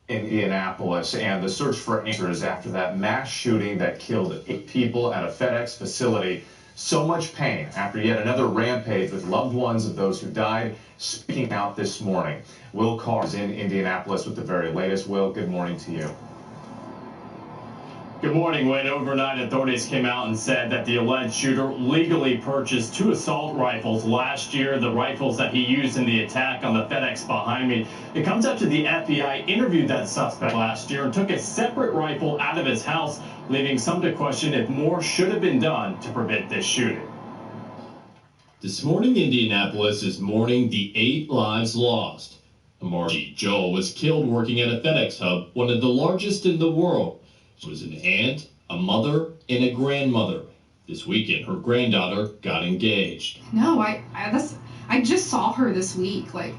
Indianapolis, and the search for answers after that mass shooting that killed 8 people at a FedEx facility. So much pain after yet another rampage with loved ones of those who died speaking out this morning. Will Carr is in Indianapolis with the very latest. Will, good morning to you. Good morning, Wayne. Overnight, authorities came out and said that the alleged shooter legally purchased 2 assault rifles last year, the rifles that he used in the attack on the FedEx behind me. It comes after the FBI interviewed that suspect last year and took a separate rifle out of his house, leaving some to question if more should have been done to prevent this shooting. This morning, Indianapolis is mourning the 8 lives lost. Margie Joel was killed working at a FedEx hub, one of the largest in the world. She was an aunt, a mother, and a grandmother. This weekend, her granddaughter got engaged. No, I just saw her this week. Like,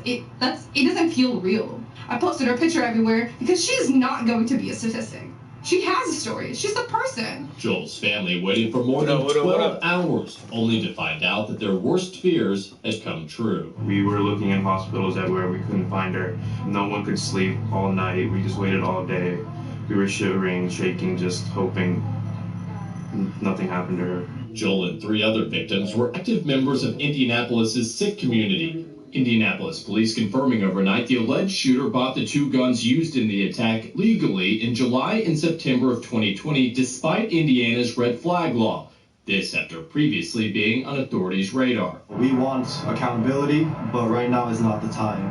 it doesn't feel real. I posted her picture everywhere because she's not going to be a statistic. She has a story. She's a person. Joel's family waited for more than 12 hours, only to find out that their worst fears had come true. We were looking in hospitals everywhere. We couldn't find her. No one could sleep all night. We just waited all day. We were shivering, shaking, just hoping nothing happened to her. Joel and 3 other victims were active members of Indianapolis's Sikh community. Indianapolis police confirming overnight the alleged shooter bought the 2 guns used in the attack legally in July and September of 2020, despite Indiana's red flag law. This after previously being on authorities' radar. We want accountability, but right now is not the time.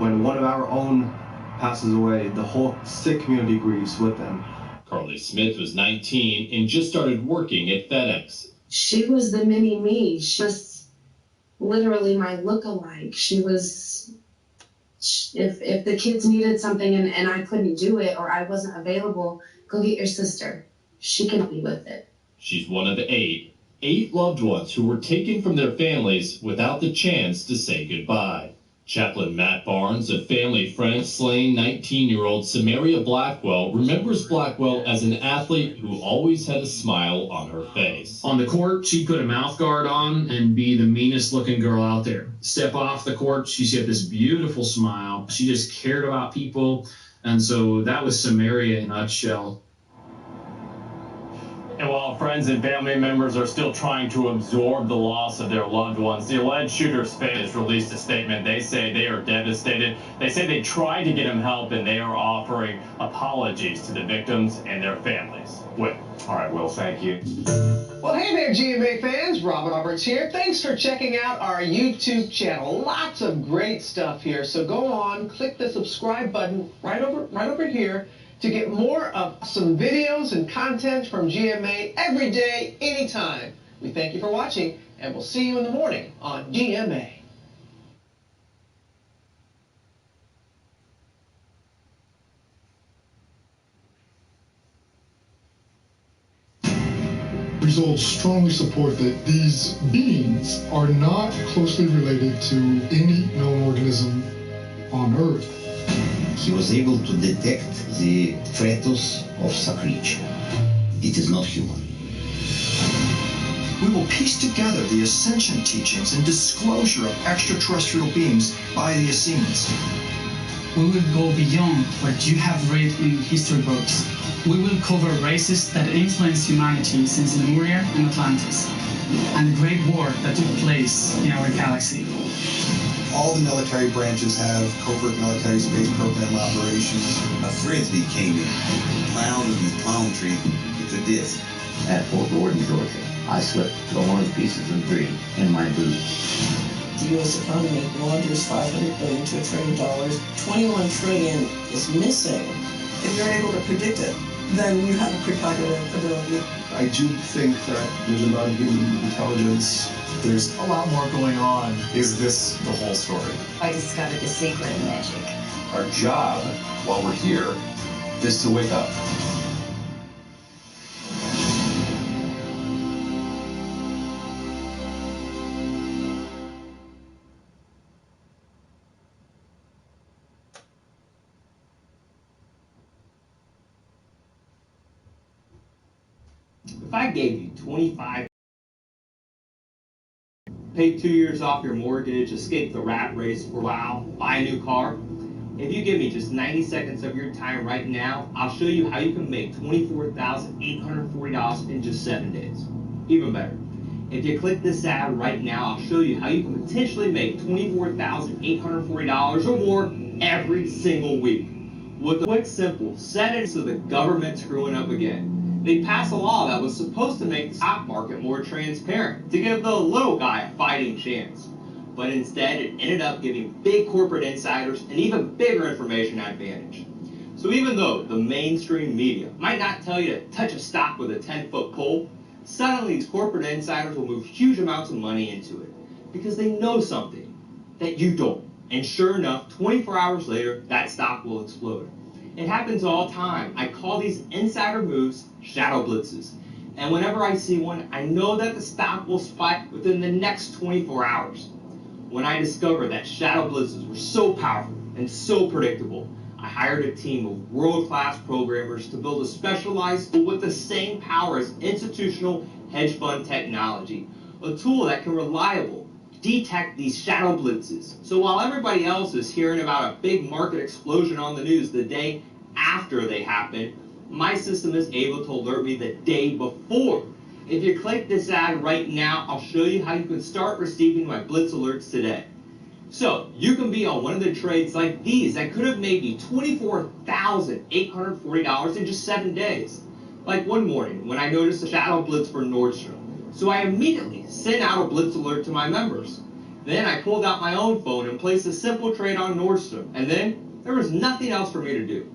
When one of our own passes away, the whole Sikh community grieves with them. Carly Smith was 19 and just started working at FedEx. She was the mini me. She was literally my look-alike. She was, if the kids needed something and I couldn't do it or I wasn't available, go get your sister. She can be with it. She's one of 8 loved ones who were taken from their families without the chance to say goodbye. Chaplain Matt Barnes, a family friend slain 19-year-old Samaria Blackwell, remembers Blackwell as an athlete who always had a smile on her face. On the court, she'd put a mouth guard on and be the meanest looking girl out there. Step off the court, she'd have this beautiful smile. She just cared about people. And so that was Samaria in a nutshell. And while friends and family members are still trying to absorb the loss of their loved ones, the alleged shooter's family has released a statement. They say they are devastated. They say they tried to get him help, and they are offering apologies to the victims and their families. Will. All right, Will, thank you. Well, hey there, GMA fans. Robin Roberts here. Thanks for checking out our YouTube channel. Lots of great stuff here. So go on, click the subscribe button right over here to get more of some videos and content from GMA every day, anytime. We thank you for watching, and we'll see you in the morning on GMA. Results strongly support that these beings are not closely related to any known organism on Earth. He was able to detect the fetus of Sakricha. It is not human. We will piece together the ascension teachings and disclosure of extraterrestrial beings by the Essenes. We will go beyond what you have read in history books. We will cover races that influenced humanity since Lemuria and Atlantis, and the great war that took place in our galaxy. All the military branches have covert military space program operations. A frisbee came in, plowed with his palm tree. It's a disc. At Fort Gordon, Georgia, I slipped one pieces of debris in my boot. The U.S. economy wanders $500 billion to $1 trillion. $21 trillion is missing. If you're able to predict it, then you have a precognitive ability. I do think that there's a lot of human intelligence. There's a lot more going on. Is this the whole story? I discovered the secret of magic. Our job, while we're here, is to wake up. If I gave you 25, pay 2 years off your mortgage, escape the rat race for a while, buy a new car, if you give me just 90 seconds of your time right now, I'll show you how you can make $24,840 in just 7 days. Even better, if you click this ad right now, I'll show you how you can potentially make $24,840 or more every single week. With a quick, simple, set it so the government's screwing up again. They passed a law that was supposed to make the stock market more transparent, to give the little guy a fighting chance. But instead, it ended up giving big corporate insiders an even bigger information advantage. So even though the mainstream media might not tell you to touch a stock with a 10-foot pole, suddenly these corporate insiders will move huge amounts of money into it because they know something that you don't. And sure enough, 24 hours later, that stock will explode. It happens all the time. I call these insider moves shadow blitzes. And whenever I see one, I know that the stock will spike within the next 24 hours. When I discovered that shadow blitzes were so powerful and so predictable, I hired a team of world-class programmers to build a specialized tool with the same power as institutional hedge fund technology, a tool that can reliably detect these shadow blitzes. So while everybody else is hearing about a big market explosion on the news the day after they happen, my system is able to alert me the day before. If you click this ad right now, I'll show you how you can start receiving my blitz alerts today. So you can be on one of the trades like these that could have made you $24,840 in just 7 days. Like one morning when I noticed a shadow blitz for Nordstrom. So I immediately sent out a blitz alert to my members. Then I pulled out my own phone and placed a simple trade on Nordstrom. And then there was nothing else for me to do.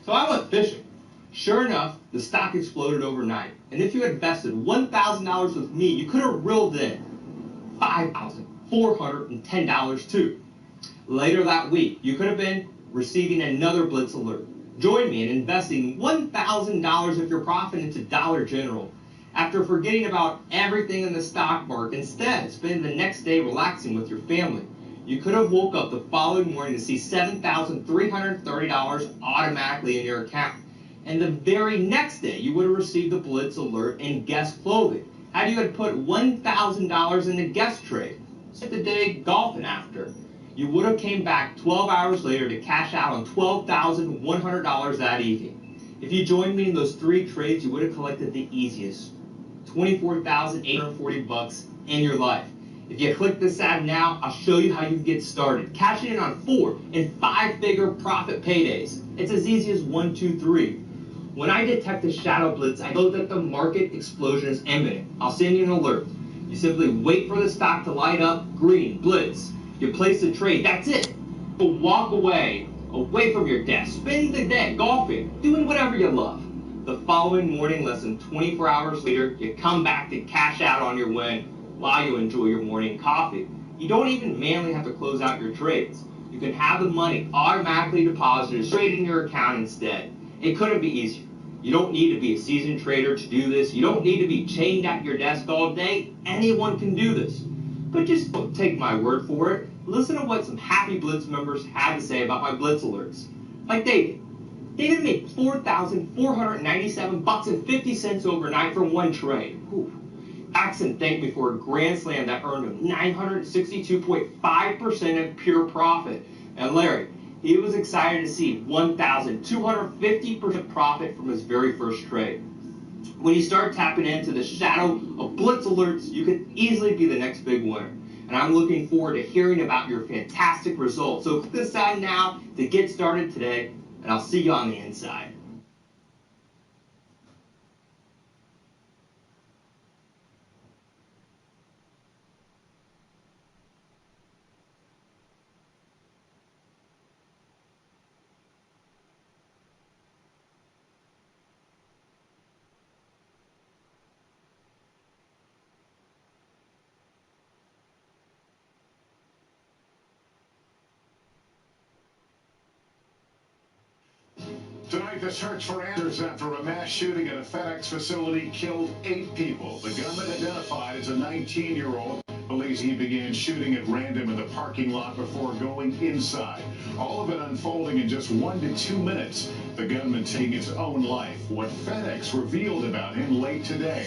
So I went fishing. Sure enough, the stock exploded overnight. And if you had invested $1,000 with me, you could have reeled in $5,410 too. Later that week, you could have been receiving another blitz alert. Join me in investing $1,000 of your profit into Dollar General. After forgetting about everything in the stock market, instead spend the next day relaxing with your family. You could have woke up the following morning to see $7,330 automatically in your account. And the very next day, you would have received the blitz alert in Guess clothing. Had you had put $1,000 in the Guess trade, spent the day golfing after, you would have came back 12 hours later to cash out on $12,100 that evening. If you joined me in those 3 trades, you would have collected the easiest $24,840 in your life. If you click this ad now, I'll show you how you can get started. Cashing in on 4 and 5-figure profit paydays. It's as easy as 1, 2, 3. When I detect a shadow blitz, I know that the market explosion is imminent. I'll send you an alert. You simply wait for the stock to light up, green, blitz. You place the trade, that's it. But walk away from your desk, spend the day golfing, doing whatever you love. The following morning, less than 24 hours later, you come back to cash out on your win while you enjoy your morning coffee. You don't even manually have to close out your trades. You can have the money automatically deposited straight in your account instead. It couldn't be easier. You don't need to be a seasoned trader to do this. You don't need to be chained at your desk all day. Anyone can do this. But just don't take my word for it. Listen to what some happy Blitz members had to say about my Blitz alerts. Like David. David made $4,497.50 overnight from one trade. Jackson thanked me for a grand slam that earned him 962.5% in pure profit. And Larry, he was excited to see 1,250% profit from his very first trade. When you start tapping into the shadow of Blitz alerts, you could easily be the next big winner. And I'm looking forward to hearing about your fantastic results. So click this ad now to get started today, and I'll see you on the inside. Tonight, the search for answers after a mass shooting at a FedEx facility killed 8 people. The gunman identified as a 19-year-old. Police he began shooting at random in the parking lot before going inside. All of it unfolding in just 1 to 2 minutes. The gunman taking his own life. What FedEx revealed about him late today.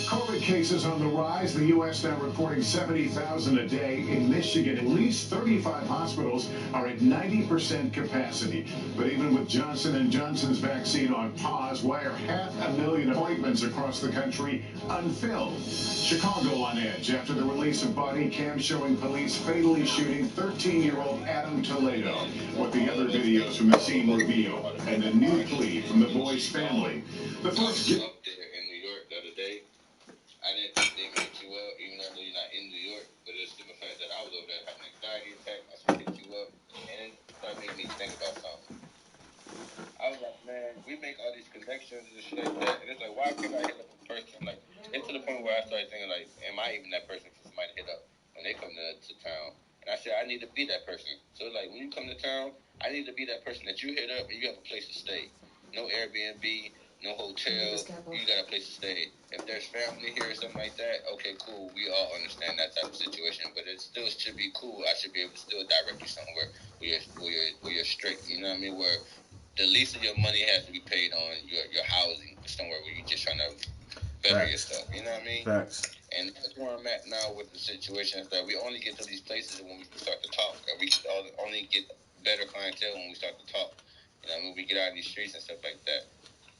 COVID cases on the rise. The U.S. now reporting 70,000 a day. In Michigan, at least 35 hospitals are at 90% capacity. But even with Johnson & Johnson's vaccine on pause, why are 500,000 appointments across the country unfilled? Chicago on edge after the release of body cam showing police fatally shooting 13-year-old Adam Toledo. What the other videos from the scene reveal, and the new plea from the boy's family. The first... I didn't think they hit you up, even though you're not in New York, but it's the fact that I was over there having an anxiety attack, I should hit you up, and it started making me think about something. I was like, man, we make all these connections and shit like that, and it's like, why can't I hit up a person? Like, it's to the point where I started thinking, like, am I even that person for somebody to hit up when they come to town? And I said, I need to be that person. So, like, when you come to town, I need to be that person that you hit up and you have a place to stay. No Airbnb, no hotel, you got a place to stay. If there's family here or something like that, okay, cool, we all understand that type of situation, but it still should be cool. I should be able to still direct you somewhere where you're straight, you know what I mean, where the least of your money has to be paid on your housing, somewhere where you're just trying to better yourself, you know what I mean? Facts. And that's where I'm at now with the situation is that we only get to these places when we start to talk, and we only get better clientele when we start to talk, you know what I mean, we get out in these streets and stuff like that.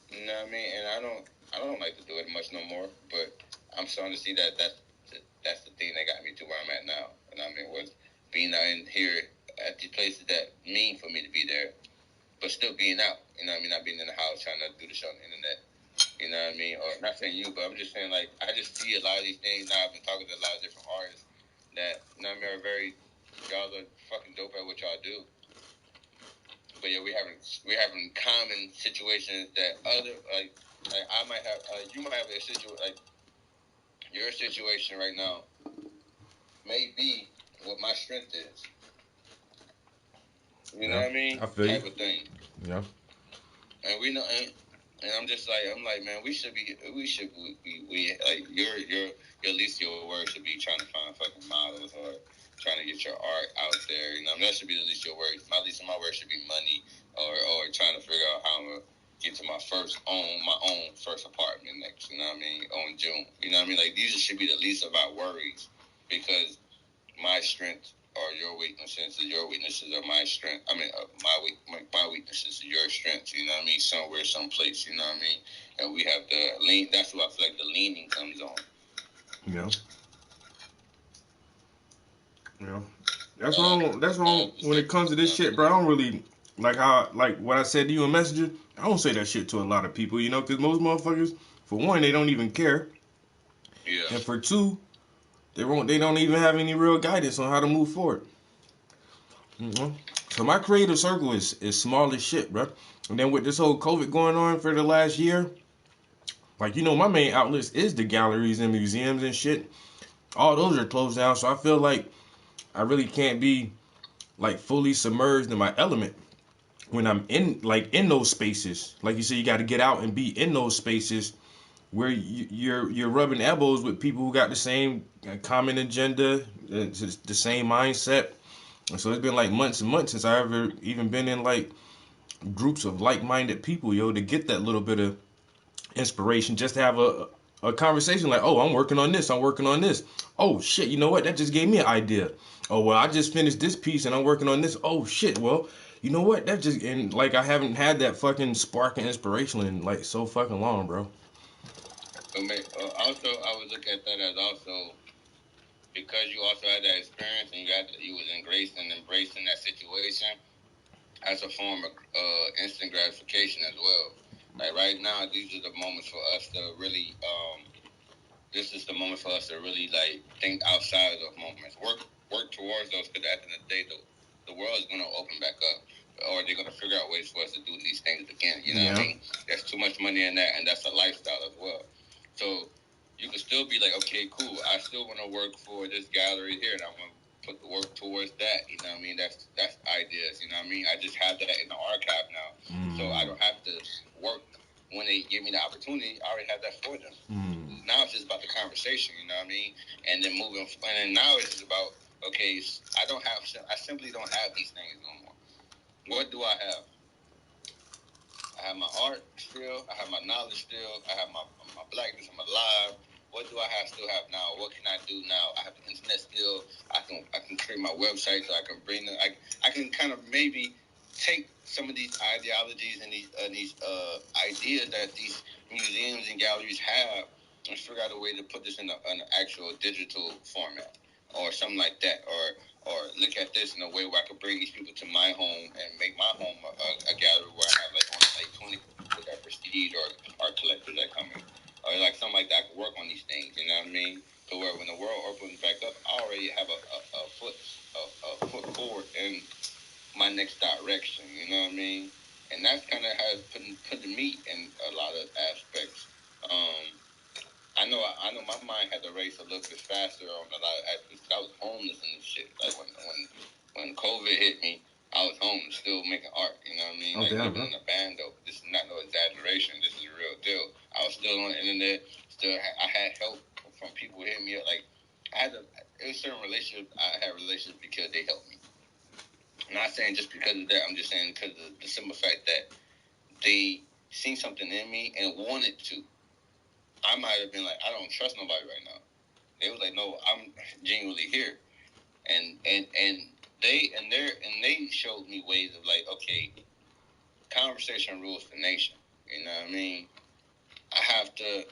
You know what I mean? And I don't like to do it much no more, but I'm starting to see that that's the thing that got me to where I'm at now. You know what I mean? Was being out in here at the places that mean for me to be there, but still being out. You know what I mean? Not being in the house trying to do the show on the internet. You know what I mean? Or not saying you, but I'm just saying, like, I just see a lot of these things now. I've been talking to a lot of different artists that, you know what I mean, y'all are fucking dope at what y'all do. But yeah, we're having common situations that other like I might have you might have a situation like your situation right now may be what my strength is. You know what I mean? I feel type you. of thing. Yeah. And we know, and I'm just like man, we should be like your at least your word should be trying to find fucking models or trying to get your art out there. You know, I mean, that should be at least your word. At least my word should be money or trying to figure out how I'm gonna get to my own first apartment next. You know what I mean? On June. You know what I mean? Like these should be the least of our worries because my strengths are your weaknesses, and your weaknesses are my strength. I mean, my weaknesses are your strengths. You know what I mean? Somewhere, someplace. You know what I mean? And we have to lean. That's what I feel like the leaning comes on. Yeah. Yeah. That's wrong. When it comes to this shit, bro, I don't really like what I said to you in Messenger. I don't say that shit to a lot of people, you know, because most motherfuckers, for one, they don't even care. Yeah. And for two, they don't even have any real guidance on how to move forward. Mm-hmm. So my creative circle is small as shit, bro. And then with this whole COVID going on for the last year, like, you know, my main outlets is the galleries and museums and shit. All those are closed down, so I feel like I really can't be like fully submerged in my element when I'm in those spaces. Like you said, you got to get out and be in those spaces where you're rubbing elbows with people who got the same common agenda, the same mindset. And so it's been like months and months since I ever even been in like groups of like-minded people, yo, to get that little bit of inspiration, just to have a conversation like, oh, I'm working on this. Oh, shit, you know what? That just gave me an idea. Oh, well, I just finished this piece and I'm working on this. Oh, shit, well, you know what? And like, I haven't had that fucking spark and inspiration in like so fucking long, bro. Also, I would look at that as also because you also had that experience and you was embracing that situation as a form of instant gratification as well. Like right now, these are the moments for us to really. This is the moment for us to really like think outside of those moments, work towards those. Because at the end of the day, the world is going to open back up, or they're going to figure out ways for us to do these things again. You know what I mean? There's too much money in that, and that's a lifestyle as well. So you can still be like, okay, cool. I still want to work for this gallery here, and I want to put the work towards that. You know what I mean? ideas. You know what I mean? I just have that in the archive now, so I don't have to work when they give me the opportunity. I already have that for them. Now it's just about the conversation. You know what I mean? And then moving, and then now it's just about, okay, I simply don't have these things no more. What do I have? I have my art still. I have my knowledge still. I have my blackness. I'm alive. What do I still have now? What can I do now? I have the internet still. I can create my website so I can bring them. I can kind of maybe take some of these ideologies and these ideas that these museums and galleries have and figure out a way to put this in an actual digital format or something like that, or look at this in a way where I could bring these people to my home and make my home a gallery where I have like 20 people that prestige or art collectors that come in. Or like something like that, I could work on these things, you know what I mean? To where when the world opens back up, I already have a foot forward in my next direction, you know what I mean? And that's kind of how it's put me in a lot of aspects. I know my mind had to race a little bit faster on a lot of aspects. I was homeless and shit. Like when COVID hit me, I was homeless, still making art. You know what I mean? Like living in a band though. This is not no exaggeration. This is a real deal. I was still on the internet. I had help from people hitting me up. Like it was certain relationships. I had relationships because they helped me. I'm not saying just because of that. I'm just saying because of the simple fact that they seen something in me and wanted to. I might have been like, I don't trust nobody right now. They was like, no, I'm genuinely here, and they showed me ways of like, okay, conversation rules the nation. You know what I mean? I have to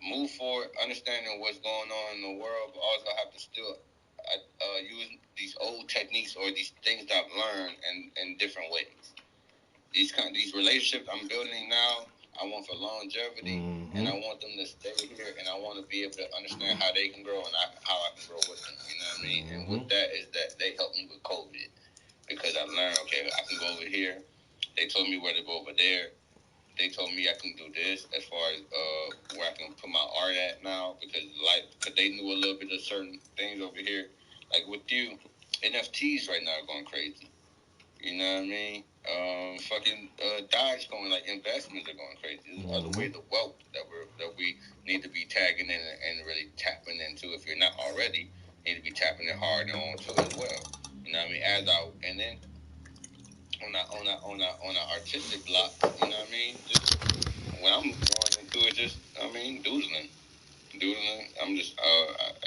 move forward, understanding what's going on in the world, but also I have to still use these old techniques or these things that I've learned in different ways. These relationships I'm building now, I want for longevity, and I want them to stay here, and I want to be able to understand how they can grow and how I can grow with them. You know what I mean? And with that is that they helped me with COVID because I learned, okay, I can go over here. They told me where to go over there. They told me I can do this as far as where I can put my art at now because they knew a little bit of certain things over here. Like with you, NFTs right now are going crazy. You know what I mean? Dogecoin, like investments are going crazy. There's other ways of wealth that we need to be tagging in and really tapping into. If you're not already, need to be tapping it hard and on to as well. You know what I mean? And then on a artistic block, you know what I mean? Just when I'm going into it, just doodling. I'm just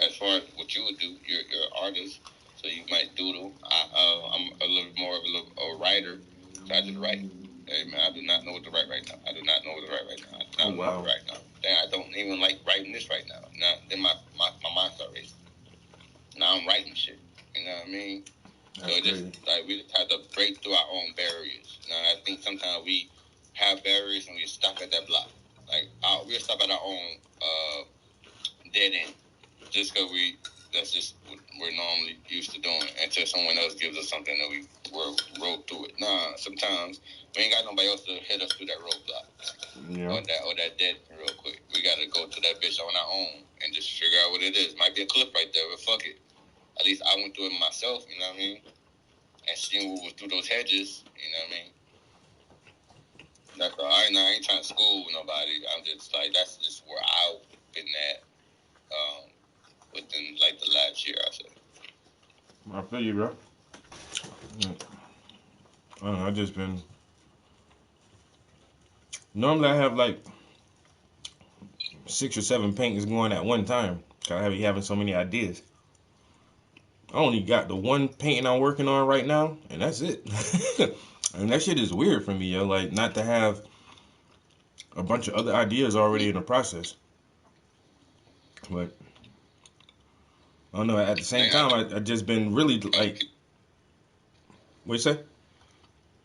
as far as what you would do, you're an artist, so you might doodle. I'm a little more of a writer, so I just write. Hey man, I do not know what to write right now. I do not know what to write right now. I do not know what to write now. Then I don't even like writing this right now. Then my mind start racing. Now I'm writing shit. You know what I mean? That's so just like we just have to break through our own barriers. You know, I think sometimes we have barriers and we stop at that block. Like we'll stop at our own dead end, just because that's just what we're normally used to doing until someone else gives us something that we rode through it. Nah, sometimes we ain't got nobody else to hit us through that roadblock. Or that dead end real quick. We got to go to that bitch on our own and just figure out what it is. Might be a cliff right there, but fuck it. At least I went through it myself, you know what I mean? And seeing what was through those hedges, you know what I mean? That's all. I ain't trying to school nobody. I'm just like, that's just where I've been at. Within like the last year, I said. I feel you, bro. I don't know, I just been. Normally, I have like 6 or 7 paintings going at one time. Cause I be having so many ideas. I only got the one painting I'm working on right now, and that's it. And that shit is weird for me, yo. Like not to have a bunch of other ideas already in the process. But I don't know. At the same time, I just been really like. What you say?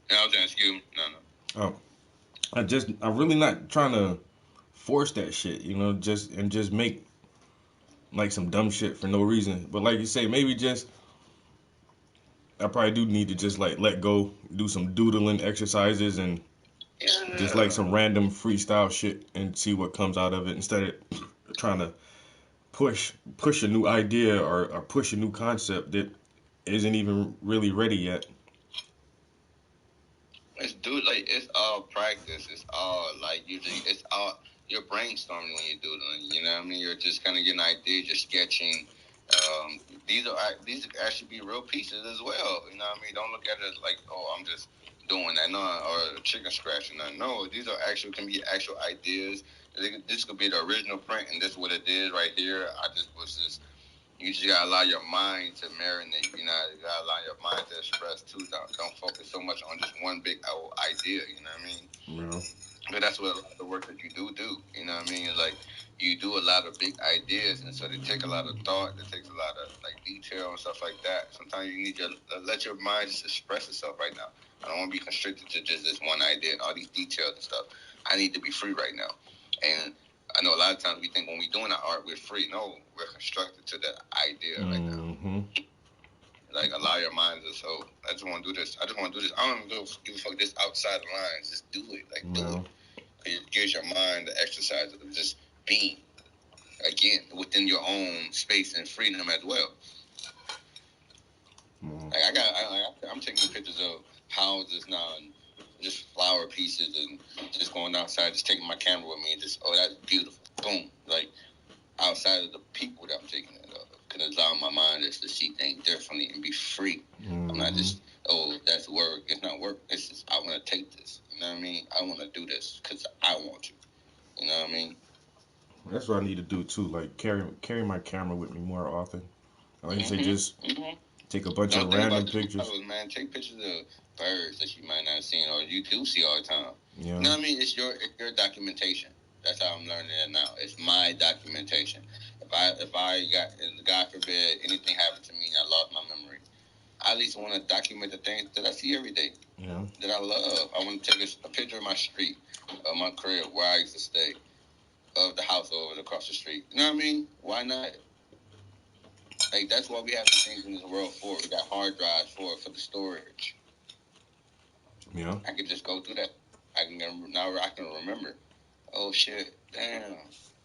Yeah, I was asking you. No. Oh, I'm really not trying to force that shit, you know, just make like some dumb shit for no reason. But like you say, maybe I probably do need to just like let go, do some doodling exercises and just like some random freestyle shit and see what comes out of it instead of trying to push a new idea or push a new concept that isn't even really ready yet. It's all practice. It's all like it's all you're brainstorming when you do it. You know what I mean? You're just kind of getting ideas. You're sketching. These actually be real pieces as well. You know what I mean? Don't look at it like, oh, I'm just doing that, no, or chicken scratching that. No, these can be actual ideas. This could be the original print, and this is what it is right here. You just gotta allow your mind to marinate. You gotta allow your mind to express too. Don't focus so much on just one big idea. You know what I mean? Yeah. But that's what a lot of the work that you do. You know what I mean? It's like you do a lot of big ideas, and so they take a lot of thought. It takes a lot of detail and stuff like that. Sometimes you need to let your mind just express itself right now. I don't want to be constricted to just this one idea and all these details and stuff. I need to be free right now. And I know a lot of times we think when we're doing our art, we're free. No, we're constructed to that idea right now. Like, allow your mind to, so, I just want to do this. I don't give a fuck this outside the lines. Just do it. Do it. It gives your mind the exercise of just being, again, within your own space and freedom as well. I'm taking pictures of houses now and just flower pieces and just going outside, just taking my camera with me and just, oh, that's beautiful. Boom. Like, outside of the people that I'm taking it of. Because allow my mind just to see things differently and be free. I'm not just, oh, that's work. It's not work. It's just, I want to take this. You know what I mean? I want to do this because I want to. You know what I mean? That's what I need to do too. Like carry my camera with me more often. Like you say, just take a bunch of random pictures. Man, take pictures of birds that you might not have seen or you do see all the time. Yeah. You know what I mean? It's your documentation. That's how I'm learning it now. It's my documentation. If I got, God forbid, anything happened to me and I lost my memory, I at least want to document the things that I see every day. Yeah. That I love. I want to take a picture of my street, of my crib, where I used to stay, of the house over across the street. You know what I mean? Why not? Like, that's why we have these things in this world for. We got hard drives for the storage. Yeah. I can just go through that. I can remember. Oh shit, damn.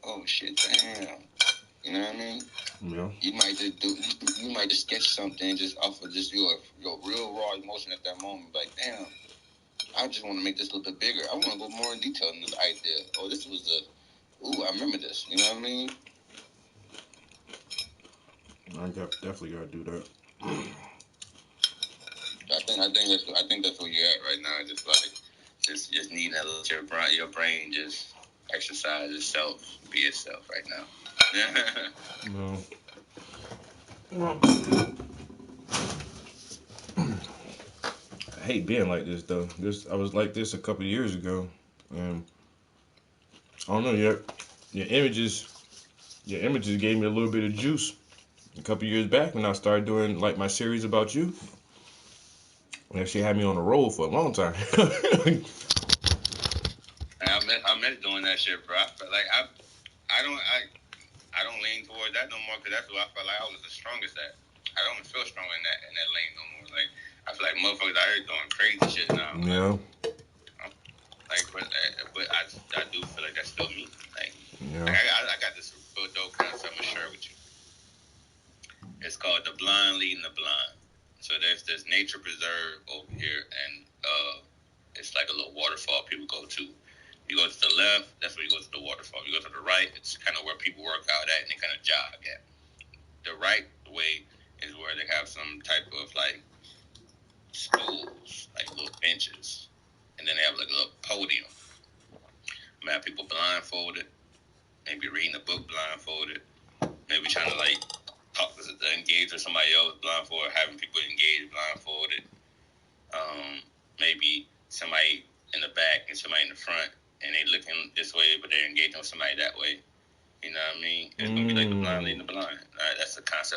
Oh shit, damn. You know what I mean? Yeah. You might just sketch something just off of just your real raw emotion at that moment. Like, damn, I just want to make this a little bit bigger. I want to go more in detail in this idea. Oh, this was I remember this. You know what I mean? I definitely gotta do that. I think that's where you're at right now. Just needing to let your brain just exercise itself, be itself right now. No. I hate being like this though. I was like this a couple of years ago, and I don't know. Your images gave me a little bit of juice. A couple of years back when I started doing like my series about you, and actually had me on the roll for a long time. I miss doing that shit, bro. I feel like I don't lean toward that no more because that's what I felt like I was the strongest at. I don't feel strong in that lane no more. Like, I feel like motherfuckers out here doing crazy shit now. Yeah. But I do feel like that's still me. Like, yeah. I got this real dope concept I'm gonna share with you. It's called The Blind Leading the Blind. So there's this nature preserve over here, and it's like a little waterfall people go to. You go to the left, that's where you go to the waterfall. You go to the right, it's kind of where people work out at and they kind of jog at. The right way is where they have some type of like stools, like little benches, and then they have like a little podium. You have people blindfolded, maybe reading a book blindfolded, maybe trying to like engage with somebody else blindfolded, having people engage blindfolded. Maybe somebody in the back and somebody in the front, and they looking this way, but they're engaging with somebody that way. You know what I mean? It's gonna be like the blind leading the blind. That's the concept.